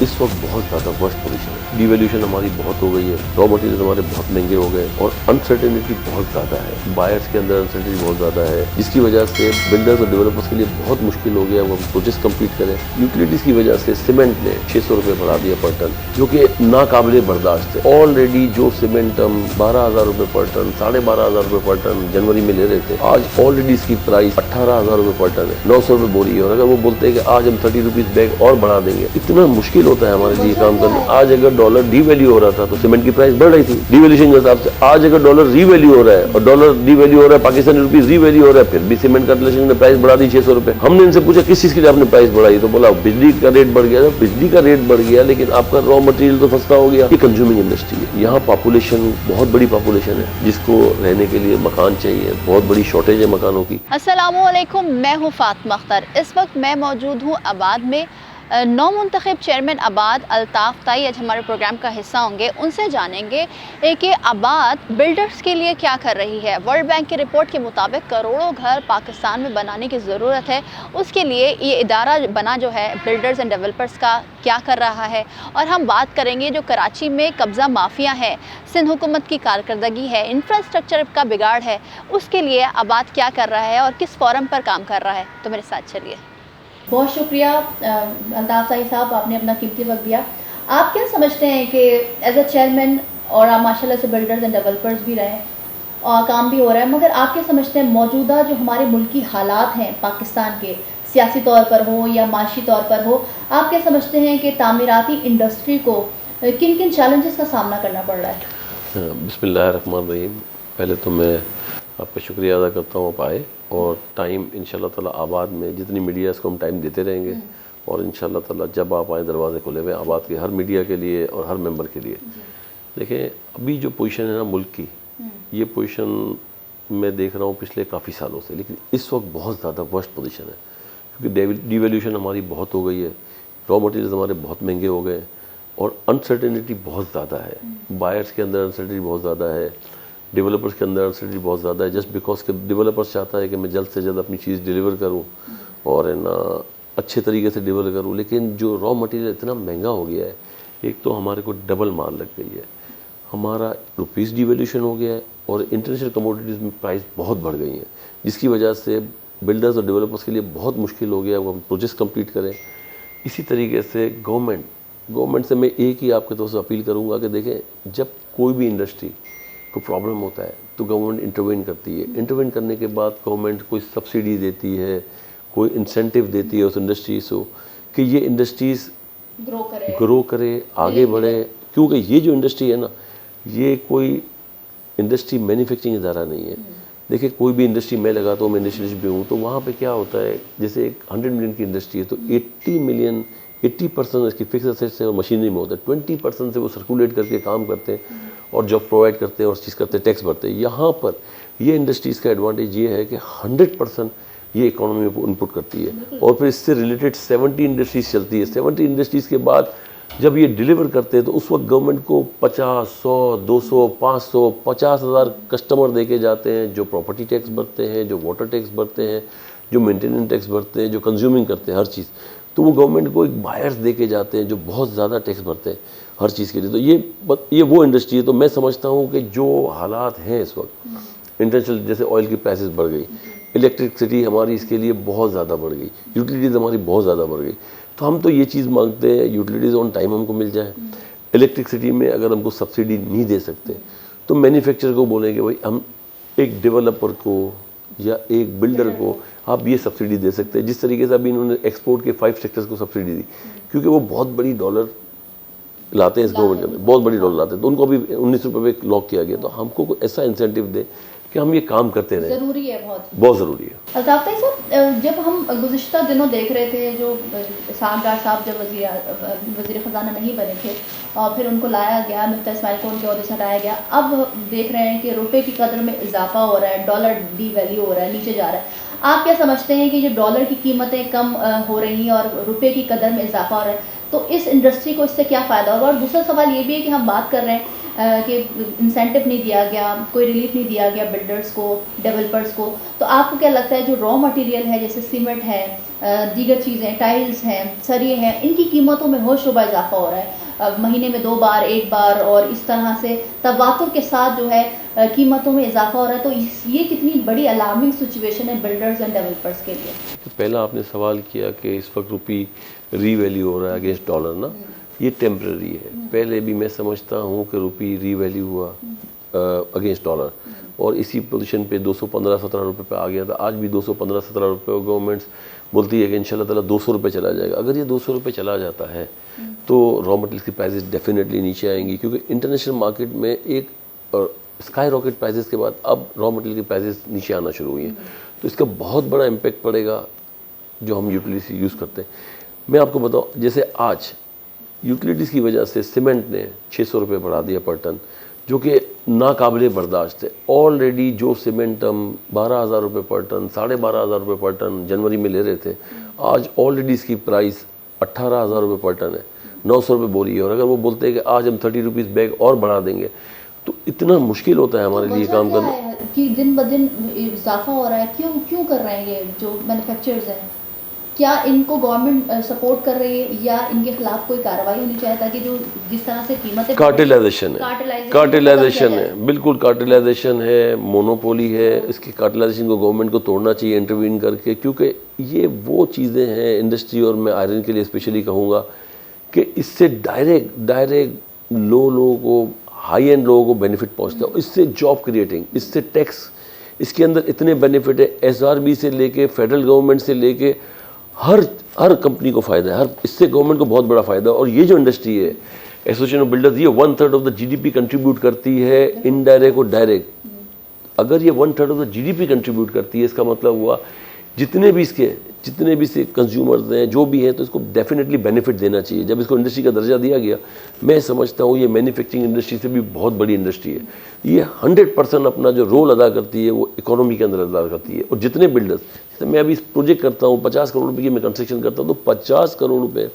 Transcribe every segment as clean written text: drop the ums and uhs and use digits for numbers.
इस वक्त बहुत ज़्यादा वर्स्ट पोजीशन है। डिवैल्यूएशन हमारी बहुत हो गई है, रॉ मटेरियल हमारे बहुत महंगे हो गए और अनसर्टेनिटी बहुत ज़्यादा है। बायर्स के अंदर अनसर्टेनिटी बहुत ज़्यादा है, जिसकी वजह से बिल्डर्स और डेवलपर्स के लिए बहुत मुश्किल हो गया वो प्रोजेक्ट कंप्लीट करें। यूटिलिटीज़ की वजह से सीमेंट ने 600 रुपये बढ़ा दिया पर टन, जो कि नाकाबिले बर्दाश्त है। ऑलरेडी जो सीमेंट हम 12,000 रुपये पर टन, 12,500 रुपये पर टन जनवरी में ले रहे थे, आज ऑलरेडी इसकी प्राइस 18,000 रुपये पर टन है, 900 रुपये बोरी है। और अगर वो बोलते हैं कि आज हम 30 रुपीज़ बैग और बढ़ा देंगे, इतना मुश्किल होता है हमारे लिए काम करना। आज अगर डॉलर डीवैल्यू हो रहा था तो सीमेंट की प्राइस बढ़ रही थी डिवैल्यूएशन के हिसाब से। आज अगर डॉलर रीवैल्यू हो रहा है और डॉलर डीवैल्यू हो रहा है, पाकिस्तानी रुपीस रीवैल्यू हो रहा है, फिर भी सीमेंट कॉर्पोरेशन ने प्राइस बढ़ा दी 600 रुपये। हमने इनसे पूछा किस चीज़ के लिए आपने प्राइस बढ़ाई, तो बोला बिजली का रेट बढ़ गया। बिजली का रेट बढ़ गया लेकिन आपका रॉ मटेरियल तो सस्ता हो गया। ये कंज्यूमिंग इंडस्ट्री है, यहाँ पॉपुलेशन बहुत बड़ी पॉपुलेशन है जिसको रहने के लिए मकान चाहिए, बहुत बड़ी शॉर्टेज है मकानों की। अस्सलामु अलैकुम, मैं हूँ फातिमा अख्तर। इस वक्त मैं मौजूद हूँ आबाद में। नौ मुंतखब चेयरमैन आबाद अल्ताफ़ ताई आज हमारे प्रोग्राम का हिस्सा होंगे। उनसे जानेंगे कि आबाद बिल्डर्स के लिए क्या कर रही है। वर्ल्ड बैंक की रिपोर्ट के मुताबिक करोड़ों घर पाकिस्तान में बनाने की ज़रूरत है, उसके लिए ये इदारा बना जो है बिल्डर्स एंड डेवलपर्स का क्या कर रहा है। और हम बात करेंगे जो कराची में कब्ज़ा माफिया है, सिंध हुकूमत की कारकर्दगी है, इंफ्रास्ट्रक्चर का बिगाड़ है, उसके लिए आबाद क्या कर रहा है और किस फोरम पर काम कर रहा है। तो मेरे साथ चलिए। बहुत शुक्रिया अल्ताफ़ ताई साहब, आपने अपना कीमती वक्त दिया। आप क्या समझते हैं कि एज अ चेयरमैन, और आप माशाल्लाह से बिल्डर्स एंड डेवलपर्स भी रहे और काम भी हो रहा है, मगर आप क्या समझते हैं मौजूदा जो हमारे मुल्की हालात हैं पाकिस्तान के, सियासी तौर पर हो या माशी तौर पर हो, आप क्या समझते हैं कि तामीराती इंडस्ट्री को किन किन चैलेंजेस का सामना करना पड़ रहा है? बिस्मिल्लाहिर्रहमानिर्रहीम। पहले तो मैं आपका शुक्रिया अदा करता हूँ आप आए, और टाइम इंशाल्लाह ताला आबाद में जितनी मीडिया इसको हम टाइम देते रहेंगे, और इंशाल्लाह ताला जब आप आए दरवाजे खुले हुए आबाद के हर मीडिया के लिए और हर मेंबर के लिए। देखें अभी जो पोजीशन है ना मुल्क की, ये पोजीशन मैं देख रहा हूँ पिछले काफ़ी सालों से, लेकिन इस वक्त बहुत ज़्यादा वर्स्ट पोजीशन है क्योंकि डिवैल्यूएशन हमारी बहुत हो गई है, रॉ मटेरियल हमारे बहुत महंगे हो गए और अनसर्टेनिटी बहुत ज़्यादा है। बायर्स के अंदर अनसर्टेनिटी बहुत ज़्यादा है, डेवलपर्स के अंदर अनसर्टेनिटी बहुत ज़्यादा है, जस्ट बिकॉज के डेवलपर्स चाहता है कि मैं जल्द से जल्द अपनी चीज़ डिलीवर करूं और है ना अच्छे तरीके से डिलीवर करूं। लेकिन जो रॉ मटेरियल इतना महंगा हो गया है, एक तो हमारे को डबल मार लग गई है, हमारा रुपीज़ डिवैल्यूएशन हो गया है और इंटरनेशनल कमोडिटीज़ में प्राइस बहुत बढ़ गई हैं, जिसकी वजह से बिल्डर्स और डेवलपर्स के लिए बहुत मुश्किल हो गया वो हम प्रोजेक्ट कंप्लीट करें। इसी तरीके से गवर्नमेंट से मैं एक ही आपके तरफ से अपील करूँगा कि देखें जब कोई भी इंडस्ट्री को प्रॉब्लम होता है तो गवर्नमेंट इंटरवेन करती है। इंटरवेन करने के बाद गवर्नमेंट कोई सब्सिडी देती है, कोई इंसेंटिव देती है उस इंडस्ट्रीज़ को कि ये इंडस्ट्रीज़ ग्रो करे, आगे बढ़े। क्योंकि ये जो इंडस्ट्री है ना, ये कोई इंडस्ट्री मैन्युफैक्चरिंग इदारा नहीं है। देखिए कोई भी इंडस्ट्री मैं लगाता हूँ, मैं इंडस्ट्रियलिस्ट भी हूँ, तो वहाँ पे क्या होता है, जैसे एक 100 मिलियन की इंडस्ट्री है तो 80% इसकी फिक्स एसेट्स है और मशीनरी में होता है, 20% से वो सर्कुलेट करके काम करते हैं और जॉब प्रोवाइड करते हैं और चीज़ करते हैं, टैक्स भरते हैं। यहाँ पर ये इंडस्ट्रीज़ का एडवांटेज ये है कि 100% ये इकोनॉमी में इनपुट करती है और फिर इससे रिलेटेड 70 इंडस्ट्रीज़ चलती है। 70 इंडस्ट्रीज़ के बाद जब ये डिलीवर करते हैं तो उस वक्त गवर्नमेंट को 50, 100, 200, 500, 50,000 कस्टमर देके जाते हैं जो प्रॉपर्टी टैक्स भरते हैं, जो वाटर टैक्स भरते हैं, जो मेंटेनेंस टैक्स भरते हैं, जो कंज्यूमिंग करते हैं हर चीज़। तो वो गवर्नमेंट को एक बायर्स देके जाते हैं जो बहुत ज़्यादा टैक्स भरते हैं हर चीज़ के लिए। तो ये वो इंडस्ट्री है। तो मैं समझता हूँ कि जो हालात हैं इस वक्त इंटरनेशनल, जैसे ऑयल की प्राइसेस बढ़ गई, इलेक्ट्रिसिटी हमारी इसके लिए बहुत ज़्यादा बढ़ गई, यूटिलिटीज़ हमारी बहुत ज़्यादा बढ़ गई। तो हम तो ये चीज़ मांगते हैं यूटिलिटीज़ ऑन टाइम हमको मिल जाए। इलेक्ट्रिसिटी में अगर हमको सब्सिडी नहीं दे सकते तो मैन्युफैक्चरर को बोलेंगे भाई हम एक डेवलपर को या एक बिल्डर को आप ये सब्सिडी दे सकते हैं। जिस तरीके से अभी इन्होंने एक्सपोर्ट के 5 सेक्टर्स को सब्सिडी दी, क्योंकि वो बहुत बड़ी डॉलर लाते हैं इस गवर्नमेंट के अंदर, बहुत बड़ी डॉलर लाते हैं, तो उनको अभी 19 रुपये पे लॉक किया गया। तो हमको कोई ऐसा इंसेंटिव दे कि हम ये काम करते रहें, ज़रूरी है, बहुत ज़रूरी है। अल्ताफ़ ताई साहब, जब हम गुज़िश्ता दिनों देख रहे थे जो साहब जब वज़ीर ख़ज़ाना नहीं बने थे और फिर उनको लाया गया, मिफ्ता इस्माइल को उनके अहदे से लाया गया, अब देख रहे हैं कि रुपए की कदर में इजाफा हो रहा है, डॉलर डीवैल्यू हो रहा है, नीचे जा रहा है। आप क्या समझते हैं कि जो डॉलर की कीमतें कम हो रही हैं और रुपए की कदर में इजाफा हो रहा है, तो इस इंडस्ट्री को इससे क्या फ़ायदा होगा? और दूसरा सवाल ये भी है कि हम बात कर रहे हैं कि इंसेंटिव नहीं दिया गया, कोई रिलीफ नहीं दिया गया बिल्डर्स को, डेवलपर्स को, तो आपको क्या लगता है जो रॉ मटेरियल है जैसे सीमेंट है, दीगर चीज़ें, टाइल्स हैं, सरिये हैं, इनकी कीमतों में होशरुबा इजाफा हो रहा है महीने में 2 बार 1 बार, और इस तरह से तवातुर के साथ जो है कीमतों में इजाफा हो रहा है, तो ये कितनी बड़ी अलार्मिंग सिचुएशन है बिल्डर्स एंड डेवलपर्स के लिए? तो पहला आपने सवाल किया कि इस वक्त रुपी रीवैल्यू हो रहा है अगेंस्ट डॉलर ना, ये टेम्पररी है। पहले भी मैं समझता हूँ कि रुपी रीवैल्यू हुआ अगेंस्ट डॉलर और इसी पोजीशन पे 215-17 रुपये पे आ गया था। आज भी 215-17 रुपये और गवर्नमेंट्स बोलती है कि इंशाल्लाह ताला 200 रुपये चला जाएगा। अगर ये 200 रुपये चला जाता है तो रॉ मटेरियल की प्राइसेस डेफिनेटली नीचे आएंगी, क्योंकि इंटरनेशनल मार्केट में एक स्काई रॉकेट प्राइसेस के बाद अब रॉ मटेरियल की प्राइसेस नीचे आना शुरू हुई हैं, तो इसका बहुत बड़ा इम्पेक्ट पड़ेगा जो हम यूटिलिटी यूज़ करते हैं। मैं आपको बताऊँ, जैसे आज यूटिलिटीज़ की वजह से सीमेंट ने 600 रुपये बढ़ा दिया पर टन, जो कि नाकाबिले बर्दाश्त है। ऑलरेडी जो सीमेंट हम 12,000 रुपये पर टन, 12,500 रुपये पर टन जनवरी में ले रहे थे, आज ऑलरेडी इसकी प्राइस 18,000 रुपये पर टन है, 900 रुपये बोरी है। और अगर वो बोलते हैं कि आज हम 30 रुपीज़ बैग और बढ़ा देंगे, तो इतना मुश्किल होता है हमारे लिए काम करना कि दिन ब दिन इजाफा हो रहा है। क्यों कर रहे हैं ये जो मैन्युफैक्चरर्स हैं? क्या इनको गवर्नमेंट सपोर्ट कर रही है या इनके खिलाफ कोई कार्रवाई होनी चाहिए ताकि जो जिस तरह से कीमतें कार्टेलाइजेशन है, बिल्कुल कार्टेलाइजेशन है, मोनोपोली है। इसकी कार्टेलाइजेशन को गवर्नमेंट को तोड़ना चाहिए इंटरवीन करके, क्योंकि ये वो चीज़ें हैं इंडस्ट्री, और मैं आयरन के लिए स्पेशली कहूँगा कि इससे डायरेक्ट लो लोगों को, हाई एंड लोगों को बेनिफिट पहुँचता है। इससे जॉब क्रिएटिंग, इससे टैक्स, इसके अंदर इतने बेनिफिट है, SRB से लेके फेडरल गवर्नमेंट से लेके हर कंपनी को फ़ायदा है, हर इससे गवर्नमेंट को बहुत बड़ा फ़ायदा है। और ये जो इंडस्ट्री है एसोसिएशन ऑफ बिल्डर्स, ये 1/3 ऑफ द GDP कंट्रीब्यूट करती है, इनडायरेक्ट और डायरेक्ट। अगर ये 1/3 ऑफ द GDP कंट्रीब्यूट करती है, इसका मतलब हुआ जितने भी इसके कंज्यूमर्स हैं, जो भी हैं, तो इसको डेफिनेटली बेनिफिट देना चाहिए। जब इसको इंडस्ट्री का दर्जा दिया गया, मैं समझता हूँ ये मैन्युफैक्चरिंग इंडस्ट्री से भी बहुत बड़ी इंडस्ट्री है। ये 100% अपना जो रोल अदा करती है वो इकोनॉमी के अंदर अदा करती है। और जितने बिल्डर्स, जैसे मैं अभी प्रोजेक्ट करता हूँ 50 करोड़ रुपये की मैं कंस्ट्रक्शन करता हूँ, तो 50 करोड़ रुपये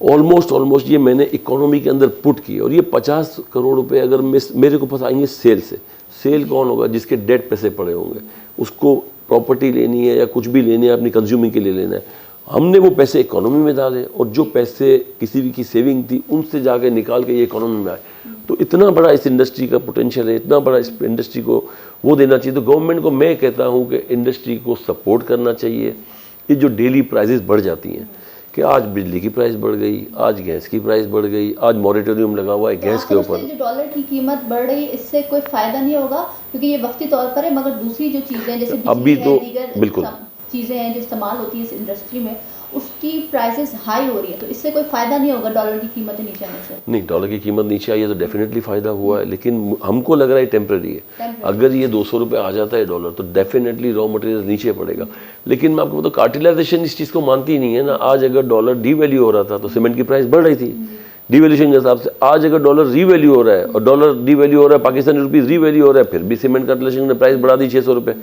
ऑलमोस्ट ये मैंने इकोनॉमी के अंदर पुट किए। और ये 50 करोड़ रुपए अगर मेरे को पास आएंगे सेल से, सेल कौन होगा? जिसके डेट पैसे पड़े होंगे, उसको प्रॉपर्टी लेनी है या कुछ भी लेनी है, अपनी कंज्यूमिंग के लिए लेना है, हमने वो पैसे इकोनॉमी में डाले, और जो पैसे किसी भी की सेविंग थी उनसे जाके निकाल के ये इकोनॉमी में आए। तो इतना बड़ा इस इंडस्ट्री का पोटेंशियल है, इतना बड़ा इस इंडस्ट्री को वो देना चाहिए। तो गवर्नमेंट को मैं कहता हूँ कि इंडस्ट्री को सपोर्ट करना चाहिए। ये जो डेली प्राइजेस बढ़ जाती हैं, कि आज बिजली की प्राइस बढ़ गई, आज गैस की प्राइस बढ़ गई, आज मॉरेटोरियम लगा हुआ है गैस के ऊपर। जो डॉलर की कीमत बढ़ रही है, इससे कोई फायदा नहीं होगा क्योंकि ये वक्ती तौर पर है, मगर दूसरी जो चीज़ें जैसे अभी तो बिल्कुल चीज़ें हैं जो इस्तेमाल होती है इस इंडस्ट्री में, उसकी प्राइसेस हाई हो रही है, तो इससे कोई फ़ायदा नहीं होगा डॉलर की कीमत नीचे आने से। नहीं, डॉलर की कीमत नीचे आई है तो डेफिनेटली फ़ायदा हुआ है, लेकिन हमको लग रहा है टेम्प्रेरी है। अगर ये 200 रुपये आ जाता है डॉलर, तो डेफिनेटली रॉ मटेरियल नीचे पड़ेगा। लेकिन मैं आपको बताऊँ, कार्टेलाइजेशन इस चीज़ को मानती ही नहीं है ना। आज अगर डॉलर डीवैल्यू हो रहा था तो सीमेंट की प्राइस बढ़ रही थी डिवैल्यूएशन के हिसाब से। आज अगर डॉलर रीवैल्यू हो रहा है और डॉलर डीवैल्यू हो रहा है, पाकिस्तानी रुपीज़ रीवैल्यू हो रहा है, फिर भी सीमेंट कार्टेलाइजेशन ने प्राइस बढ़ा दी 600 रुपये।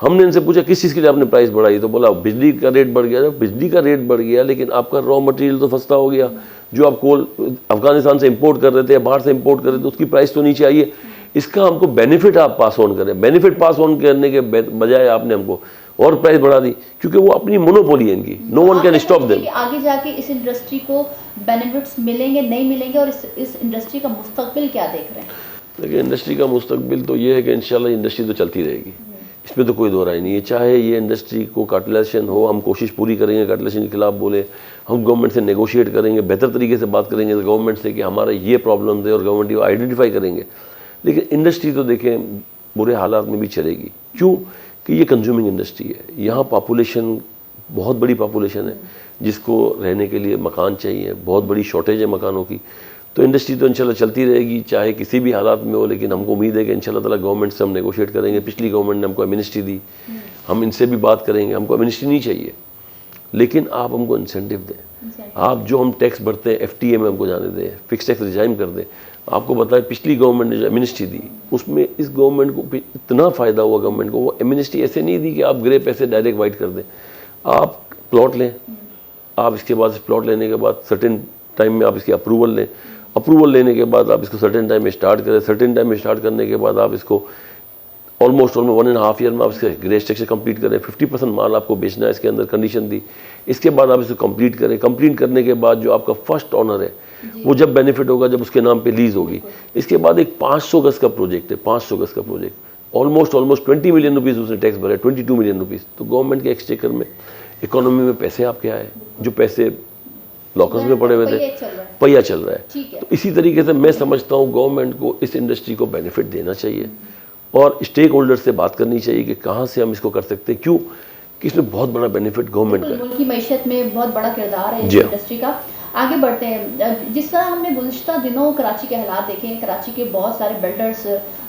हमने इनसे पूछा किस चीज़ के लिए आपने प्राइस बढ़ाई, तो बोला बिजली का रेट बढ़ गया। बिजली का रेट बढ़ गया, लेकिन आपका रॉ मटेरियल तो सस्ता हो गया। जो आप कोल अफगानिस्तान से इंपोर्ट कर रहे थे या बाहर से इंपोर्ट कर रहे थे, उसकी प्राइस तो नीचे आई है। इसका हमको बेनिफिट आप पास ऑन करें। बेनिफिट पास ऑन करने के बजाय आपने हमको और प्राइस बढ़ा दी, क्योंकि वो अपनी मोनोपोली है इनकी, no one can stop them. आगे जाके इस इंडस्ट्री को बेनिफिट्स मिलेंगे नहीं मिलेंगे, और इस इंडस्ट्री का मुस्तकबिल क्या देख रहे हैं? देखिए, इंडस्ट्री का मुस्तकबिल तो ये है कि इंशाल्लाह इंडस्ट्री तो चलती रहेगी, इसमें तो कोई दो राय नहीं है। चाहे ये इंडस्ट्री को कार्टेलाइजेशन हो, हम कोशिश पूरी करेंगे कार्टेलाइजेशन के खिलाफ बोले, हम गवर्नमेंट से नेगोशिएट करेंगे, बेहतर तरीके से बात करेंगे गवर्नमेंट से कि हमारा ये प्रॉब्लम है, और गवर्नमेंट ये आइडेंटिफाई करेंगे। लेकिन इंडस्ट्री तो देखें बुरे हालात में भी चलेगी। क्यों? कि ये कंज्यूमिंग इंडस्ट्री है। यहाँ पॉपुलेशन बहुत बड़ी पॉपुलेशन है, जिसको रहने के लिए मकान चाहिए, बहुत बड़ी शॉर्टेज है मकानों की। तो इंडस्ट्री तो इंशाल्लाह चलती रहेगी, चाहे किसी भी हालात में हो। लेकिन हमको उम्मीद है कि इंशाल्लाह ताला गवर्नमेंट से हम नेगोशिएट करेंगे। पिछली गवर्नमेंट ने हमको एमिनिस्ट्री दी, हम इनसे भी बात करेंगे। हमको एमिनिस्ट्री नहीं चाहिए, लेकिन आप हमको इंसेंटिव दें। आप जो हम टैक्स भरते हैं FTA में हमको जाने दें, फिक्स टैक्स रिजाइम कर दें। आपको बताएं, पिछली गवर्नमेंट ने जो एमिनिस्ट्री दी, उसमें इस गवर्नमेंट को इतना फ़ायदा हुआ गवर्नमेंट को। वो एमिनिस्ट्री ऐसे नहीं दी कि आप ग्रे पैसे डायरेक्ट वाइट कर दें। आप प्लॉट लें, आप इसके बाद प्लॉट लेने के बाद सर्टेन टाइम में आप इसकी अप्रूवल लें, अप्रूवल लेने के बाद आप इसको सर्टेन टाइम में स्टार्ट करें, सर्टेन टाइम में स्टार्ट करने के बाद आप इसको ऑलमोस्ट 1.5 ईयर में आप इसके ग्रे स्ट्रक्चर कंप्लीट करें। 50% माल आपको बेचना है, इसके अंदर कंडीशन दी। इसके बाद आप इसको कंप्लीट करें। कंप्लीट करने के बाद जो आपका फर्स्ट ऑनर है वो जब बेनिफिट होगा जब उसके नाम पे लीज होगी। इसके बाद एक 500 गज का प्रोजेक्ट है, 500 गज का प्रोजेक्ट ऑलमोस्ट 20 मिलियन रुपीज़ उसने टैक्स भरा है, 22 मिलियन रुपीज़। तो गवर्नमेंट के एक्सचेकर में, इकोनॉमी में पैसे आपके आए, जो पैसे लॉकर्स में पड़े हुए थे, पहिया चल रहा है। तो इसी तरीके से मैं समझता हूँ गवर्नमेंट को इस इंडस्ट्री को बेनिफिट देना चाहिए और स्टेक होल्डर से बात करनी चाहिए कि कहाँ से हम इसको कर सकते हैं, क्यों कि इसमें बहुत बड़ा बेनिफिट गवर्नमेंट का है। मुल्क की मैशत में बहुत बड़ा किरदार है इस इंडस्ट्री का। आगे बढ़ते हैं। जिस तरह हमने गुज़िश्ता दिनों कराची के हालात देखे हैं, कराची के बहुत सारे बिल्डर्स,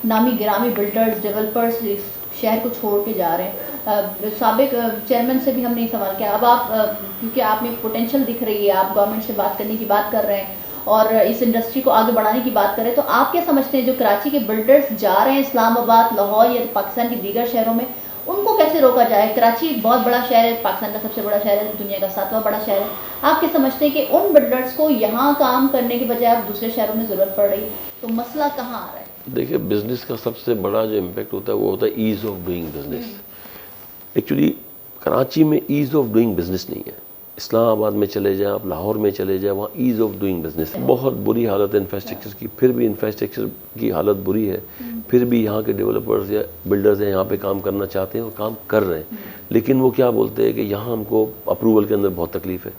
नामी गिरामी बिल्डर्स, डेवलपर्स शहर को छोड़ के जा रहे हैं। साबिक चेयरमैन से भी हमने ये सवाल किया। अब आप क्योंकि आप में पोटेंशियल दिख रही है, आप गवर्नमेंट से बात करने की बात कर रहे हैं और इस इंडस्ट्री को आगे बढ़ाने की बात करें, तो आप क्या समझते हैं जो कराची के बिल्डर्स जा रहे हैं इस्लामाबाद, लाहौर या पाकिस्तान के दीगर शहरों में, उनको कैसे रोका जाए? कराची एक बहुत बड़ा शहर है, पाकिस्तान का सबसे बड़ा शहर है, दुनिया का 7वां बड़ा शहर है। आप क्या समझते हैं कि उन बिल्डर्स को यहाँ काम करने के बजाय अब दूसरे शहरों में ज़रूरत पड़ रही है, तो मसला कहाँ आ रहा है? देखिए, बिजनेस का सबसे बड़ा जो इम्पैक्ट होता है वो होता है ease of doing business. Actually Karachi में ईज़ ऑफ डूइंग बिजनेस नहीं है। इस्लामाबाद में चले जाएं, आप लाहौर में चले जाएं, वहाँ ईज़ ऑफ डूइंग बिजनेस है। बहुत बुरी हालत है इंफ्रास्ट्रक्चर की, फिर भी इंफ्रास्ट्रक्चर की हालत बुरी है, फिर भी यहाँ के डेवलपर्स या बिल्डर्स हैं यहाँ पे काम करना चाहते हैं और काम कर रहे हैं। लेकिन वो क्या बोलते हैं कि यहाँ हमको अप्रूवल के अंदर बहुत तकलीफ है।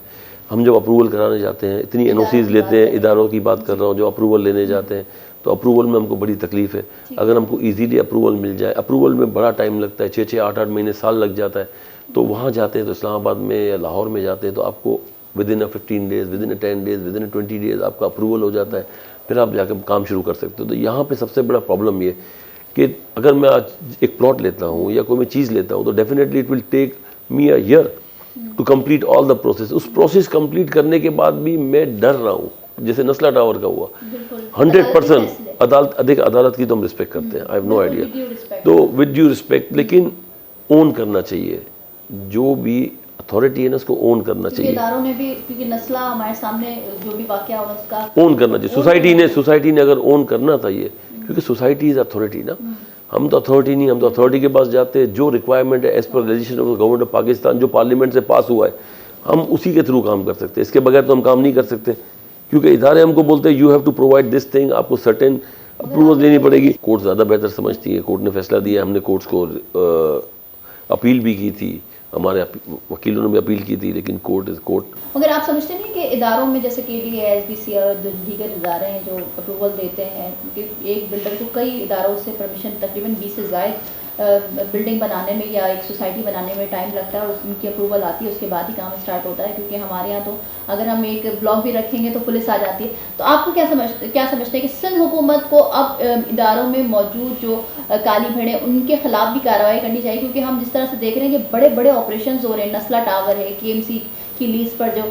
हम जब अप्रूवल कराने जाते हैं, इतनी NOCs लेते हैं, इदारों की बात कर रहा हूँ, जो अप्रूवल लेने जाते हैं, तो अप्रूवल में हमको बड़ी तकलीफ है। अगर हमको इजीली अप्रूवल मिल जाए, अप्रूवल में बड़ा टाइम लगता है, 6-6, 8-8 महीने, साल लग जाता है। तो वहाँ जाते हैं तो इस्लामाबाद में या लाहौर में जाते हैं तो आपको within 15 days, within 10 days, within 20 days आपका अप्रूवल हो जाता है, फिर आप जाकर काम शुरू कर सकते हो। तो यहाँ पे सबसे बड़ा प्रॉब्लम ये कि अगर मैं आज एक प्लॉट लेता हूँ या कोई मैं चीज़ लेता हूँ तो definitely it will take me a year to complete all the process. उस प्रोसेस कंप्लीट करने के बाद भी मैं डर रहा हूँ, जैसे नस्ला टावर का हुआ, 100% अदालत की तो हम रिस्पेक्ट करते हैं, आई हैव नो आइडिया, तो विद ड्यू रिस्पेक्ट, लेकिन ओन करना चाहिए, जो भी अथॉरिटी है ना उसको ओन करना चाहिए। इदारों ने भी, क्योंकि नस्ला हमारे सामने जो भी वाकया हुआ उसका ओन करना चाहिए। सोसाइटी ने अगर ओन करना था ये, क्योंकि सोसाइटी इज अथॉरिटी ना, हम तो अथॉरिटी नहीं, हम तो अथॉरिटी के पास जाते हैं, जो रिक्वायरमेंट है as per legislation of government of Pakistan, जो पार्लियामेंट से पास हुआ है, हम उसी के थ्रू काम कर सकते हैं। इसके बगैर तो हम काम नहीं कर सकते, क्योंकि इदारे हमको बोलते हैं you have to provide this thing, आपको सर्टेन अप्रूवल लेनी पड़ेगी। कोर्ट ज़्यादा बेहतर समझती है, कोर्ट ने फैसला दिया, हमने कोर्ट्स को अपील भी की थी, हमारे वकीलों ने भी अपील की थी, लेकिन कोर्ट इज कोर्ट। मगर आप समझते नहीं कि इदारों में जैसे KDA, SBC और जो दीगर इदारे हैं जो अप्रूवल देते हैं, क्योंकि एक बिल्डर को कई इदारों से परमिशन, तकरीबन 20 से ज़ायद बिल्डिंग बनाने में या एक सोसाइटी बनाने में टाइम लगता है और उनकी अप्रूवल आती है, उसके बाद ही काम स्टार्ट होता है। क्योंकि हमारे यहाँ तो अगर हम एक ब्लॉक भी रखेंगे तो पुलिस आ जाती है। तो आपको क्या समझते हैं कि सिंध हुकूमत को अब इदारों में मौजूद जो काली भेड़ें, उनके खिलाफ भी कार्रवाई करनी चाहिए? क्योंकि हम जिस तरह से देख रहे हैं कि बड़े बड़े ऑपरेशन हो रहे हैं, नस्ला टावर है, KMC की लीज पर जो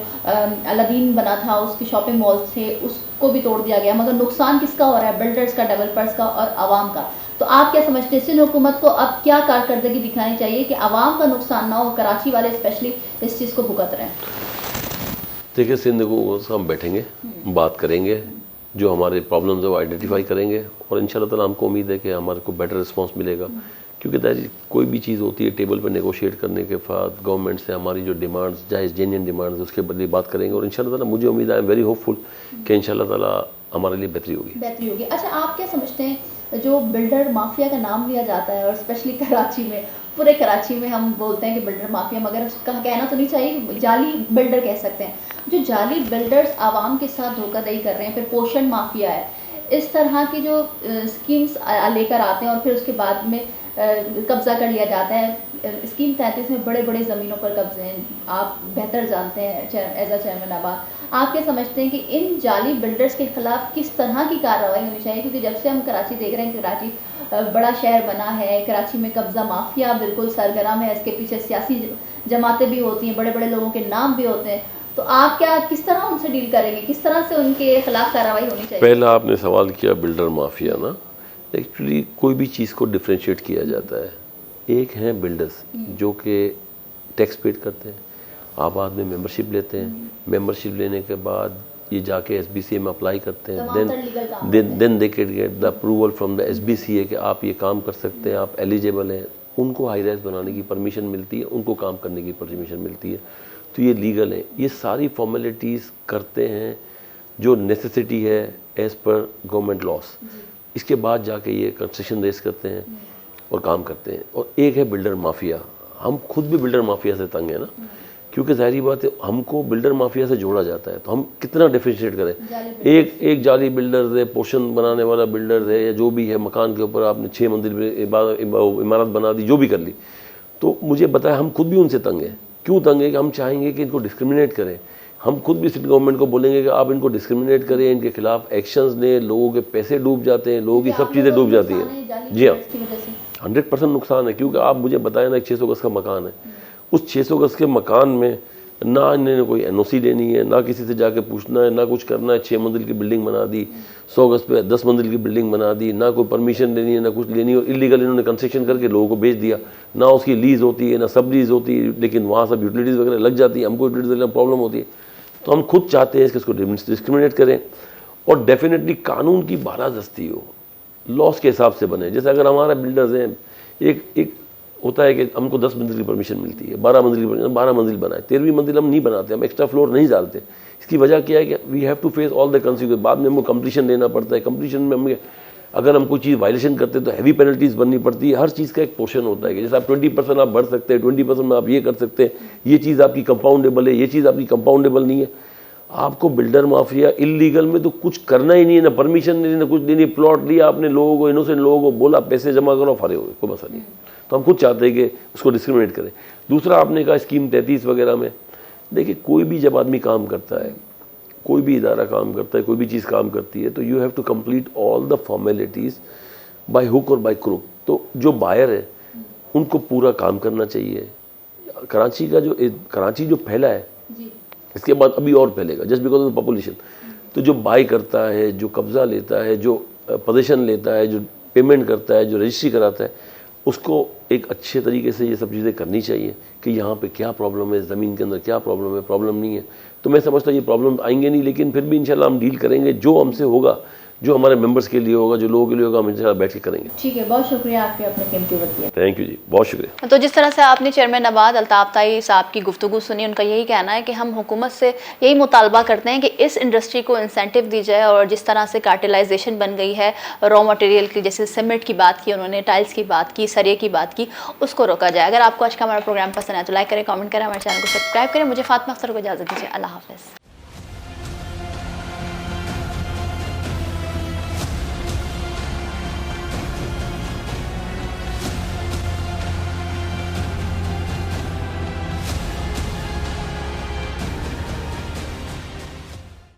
अलादीन बना था, उसके शॉपिंग मॉल्स थे, उसको भी तोड़ दिया गया, मगर नुकसान किसका हो रहा है? बिल्डर्स का, डेवलपर्स का और आवाम का। तो आप क्या समझते हैं सिंध हुकूमत को अब क्या कारकर्दगी दिखानी चाहिए कि आवाम का नुकसान ना हो, कराची वाले स्पेशली इस चीज़ को भुगत रहे हैं? देखिए, सिंध को हम बैठेंगे, बात करेंगे, जो हमारे प्रॉब्लम्स है वो आइडेंटिफाई करेंगे और इंशाल्लाह ताला हमको उम्मीद है कि हमारे को बेटर रिस्पांस मिलेगा। क्योंकि दादी कोई भी चीज़ होती है टेबल पर नेगोशिएट करने के बाद गवर्नमेंट से हमारी जो डिमांड्स, जायज़ जेन्युइन डिमांड्स, उसके बदले बात करेंगे और इंशाल्लाह ताला मुझे उम्मीद है, आई एम वेरी होपफुल कि इंशाल्लाह ताला हमारे लिए बेहतरी होगी। अच्छा, आप क्या समझते हैं जो बिल्डर माफिया का नाम लिया जाता है और स्पेशली कराची में, पूरे कराची में हम बोलते हैं कि बिल्डर माफिया, मगर उसका कहना तो नहीं चाहिए, जाली बिल्डर कह सकते हैं, जो जाली बिल्डर्स आवाम के साथ धोखाधड़ी कर रहे हैं, फिर पोषण माफिया है, इस तरह की जो स्कीम्स लेकर आते हैं और फिर उसके बाद में कब्ज़ा कर लिया जाता है। स्कीम 33 में बड़े बड़े ज़मीनों पर कब्जे हैं, आप बेहतर जानते हैं एज अ चेयरमैन आबाद। आप क्या समझते हैं कि इन जाली बिल्डर्स के खिलाफ किस तरह की कार्रवाई होनी चाहिए? क्योंकि जब से हम कराची देख रहे हैं, कराची बड़ा शहर बना है, कराची में कब्ज़ा माफिया बिल्कुल सरगर्म है, इसके पीछे सियासी जमातें भी होती हैं, बड़े बड़े लोगों के नाम भी होते हैं। तो आप क्या किस तरह उनसे डील करेंगे, किस तरह से उनके खिलाफ कार्रवाई होनी चाहिए? पहला आपने सवाल किया बिल्डर माफिया ना, एक्चुअली कोई भी चीज़ को डिफ्रेंशिएट किया जाता है। एक हैं बिल्डर्स जो कि टैक्स पेड करते हैं, आबाद में मेंबरशिप लेते हैं, मेंबरशिप लेने के बाद ये जाके SBCA में अप्लाई करते हैं, then they can get the approval from the SBCA कि आप ये काम कर सकते हैं, आप एलिजिबल हैं। उनको हाई राइज बनाने की परमिशन मिलती है, उनको काम करने की परमिशन मिलती है, तो ये लीगल है। ये सारी फॉर्मेलिटीज़ करते हैं जो नेसेसिटी है एज़ पर गवर्नमेंट लॉस। इसके बाद जाके ये कंस्ट्रक्शन रेस करते हैं और काम करते हैं। और एक है बिल्डर माफिया। हम खुद भी बिल्डर माफिया से तंग है ना, क्योंकि ज़ाहिरी बात है हमको बिल्डर माफिया से जोड़ा जाता है, तो हम कितना डिफरेंशिएट करें। एक जाली बिल्डर है, पोर्शन बनाने वाला बिल्डर है, या जो भी है, मकान के ऊपर आपने 6 मंजिल इमारत बना दी, जो भी कर ली, तो मुझे बताया हम खुद भी उनसे तंग हैं। क्यों तंग है कि हम चाहेंगे कि इनको डिस्क्रिमिनेट करें। हम खुद भी सिटी गवर्नमेंट को बोलेंगे कि आप इनको डिस्क्रिमिनेट करें, इनके खिलाफ एक्शंस लें। लोगों के पैसे डूब जाते हैं, लोगों की सब चीज़ें डूब जाती हैं। जी हाँ, 100% नुकसान है। क्योंकि आप मुझे बताएं ना, 600 गज का मकान है, उस 600 गज के मकान में ना इन्होंने कोई NOC लेनी है, ना किसी से जाके पूछना है, ना कुछ करना है। 6 मंजिल की बिल्डिंग बना दी, 100 गज पे 10 मंजिल की बिल्डिंग बना दी, ना कोई परमिशन लेनी है, ना कुछ लेनी है। और इलीगल इन्होंने कंस्ट्रक्शन करके लोगों को बेच दिया, ना उसकी लीज होती है, ना सब लीज होती है, लेकिन वहाँ सब यूटिलिटीज़ वगैरह लग जाती है। हमको यूटिलिटीज़ वगैरह प्रॉब्लम होती है। तो हम खुद चाहते हैं कि इसको डिस्क्रिमिनेट करें, और डेफिनेटली कानून की बालादस्ती हो, लॉस के हिसाब से बने। जैसे अगर हमारा बिल्डर्स हैं, एक होता है कि हमको 10 मंजिल की परमिशन मिलती है, 12 मंजिल की परमिशन, 12 मंजिल बनाए, 13वीं मंजिल हम नहीं बनाते, हम एक्स्ट्रा फ्लोर नहीं डालते। इसकी वजह क्या है कि we have to face all the consequence. बाद में हमको कंप्लीशन लेना पड़ता है। कंप्लीशन में हमें अगर हम कोई चीज़ वायलेशन करते हैं तो हैवी पेनल्टीज़ बननी पड़ती है। हर चीज़ का एक पोर्शन होता है कि जैसे आप 20% आप बढ़ सकते हैं, 20% में आप ये कर सकते हैं, ये चीज़ आपकी कंपाउंडेबल है, ये चीज़ आपकी कंपाउंडेबल नहीं है। आपको बिल्डर माफिया इलीगल में तो कुछ करना ही नहीं है, ना परमिशन नहीं, ना कुछ नहीं। प्लॉट लिया आपने, लोगों को, इनोसेंट लोगों को बोला पैसे जमा करो, फरे हुए, कोई मसला नहीं। तो हम खुद चाहते हैं कि उसको डिस्क्रिमिनेट करें। दूसरा आपने कहा स्कीम 33 वगैरह में, देखिए कोई भी जब आदमी काम करता है, कोई भी इदारा काम करता है, कोई भी चीज़ काम करती है, तो you have to complete all the formalities by hook और बाय क्रुक। तो जो बायर है उनको पूरा काम करना चाहिए। कराची जो फैला है, इसके बाद अभी और फैलेगा just because of the population. तो जो बाई करता है, जो कब्ज़ा लेता है, जो पोजीशन लेता है, जो पेमेंट करता है, जो रजिस्ट्री कराता है, उसको एक अच्छे तरीके से ये सब चीज़ें करनी चाहिए कि यहाँ पे क्या प्रॉब्लम है, ज़मीन के अंदर क्या प्रॉब्लम है, प्रॉब्लम नहीं है। तो मैं समझता हूँ ये प्रॉब्लम आएंगे नहीं, लेकिन फिर भी इंशाल्लाह हम डील करेंगे। जो हमसे होगा, जो हमारे मेंबर्स के लिए होगा, जो लोगों के लिए होगा, हम इंशाल्लाह बैठ के करेंगे। ठीक है, बहुत शुक्रिया आपके अपने कीमती वक्त दिया। थैंक यू जी, बहुत शुक्रिया। तो जिस तरह से आपने चेयरमैन अबाद अल्ताफ़ ताई साहब की गुफ्तगू सुनी, उनका यही कहना है कि हम हुकूमत से यही मुतालबा करते हैं कि इस इंडस्ट्री को इंसेंटिव दी जाए। और जिस तरह से कार्टेलाइजेशन बन गई है रॉ मटेरियल की, जैसे सीमेंट की बात की उन्होंने, टाइल्स की बात की, सरिये की बात की, उसको रोका जाए। अगर आपको आज का हमारा प्रोग्राम पसंद है तो लाइक करें, कमेंट करें, हमारे चैनल को सब्सक्राइब करें। मुझे फातिमा अख्तर को इजाज़त दीजिए। अल्लाह हाफ़िज़।